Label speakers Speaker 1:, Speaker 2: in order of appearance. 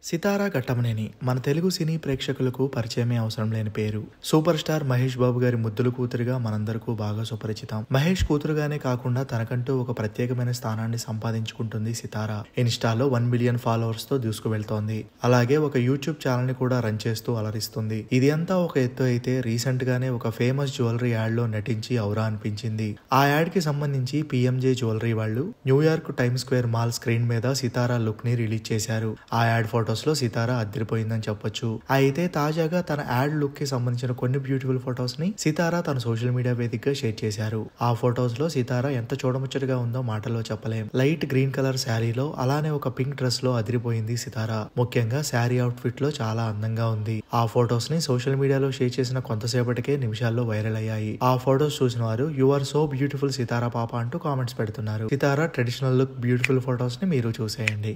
Speaker 1: సితారా ఘట్టమనేని మన తెలుగు సినీ ప్రేక్షకులకు పరిచయమే అవసరం లేని పేరు. సూపర్ స్టార్ మహేష్ బాబు గారి ముద్దుల కూతురుగా మనందరికీ బాగా సుపరిచితం. మహేష్ కూతురుగానే కాకుండా తనకంటూ ఒక ప్రత్యేకమైన స్థానాన్ని సంపాదించుకుంటుంది సితారా. ఇన్స్టాలో 1 మిలియన్ ఫాలోవర్స్ తో దూసుకు వెళ్తోంది. అలాగే ఒక యూట్యూబ్ ఛానల్ ని కూడా రన్ చేస్తూ అలరిస్తుంది. ఇది అంతా ఒక ఎత్తు అయితే రీసెంట్ గానే ఒక ఫేమస్ జ్యువెలరీ యాడ్ లో నటించి ఔరా అనిపించింది. ఆ యాడ్ కి సంబంధించి పిఎంజే జ్యువెలరీ వాళ్ళు New York time square mall screen మీద సితారా లుక్ ని రిలీజ్ చేశారు. ఆ యాడ్ ఫోటోస్ లో సితారా అదిరిపోయిందని చెప్పొచ్చు. అయితే తాజాగా తన యాడ్ లుక్ కి సంబంధించిన కొన్ని బ్యూటిఫుల్ ఫొటోస్ ని సితారా తన సోషల్ మీడియా వేదికగా షేర్ చేశారు. ఆ ఫొటోస్ లో సితారా ఎంత చూడముచ్చటగా ఉందో మాటల్లో చెప్పలేం. లైట్ గ్రీన్ కలర్ శారీలో అలానే ఒక పింక్ డ్రెస్ లో అదిరిపోయింది సితారా. ముఖ్యంగా శారీ అవుట్ ఫిట్ లో చాలా అందంగా ఉంది. ఆ ఫొటోస్ ని సోషల్ మీడియాలో షేర్ చేసిన కొంతసేపటికే నిమిషాల్లో వైరల్ అయ్యాయి. ఆ ఫొటోస్ చూసిన వారు యు ఆర్ సో బ్యూటిఫుల్ సితారా పాప అంటూ కామెంట్స్ పెడుతున్నారు. సితారా ట్రెడిషనల్ లుక్ బ్యూటిఫుల్ ఫొటోస్ ని మీరు చూసేయండి.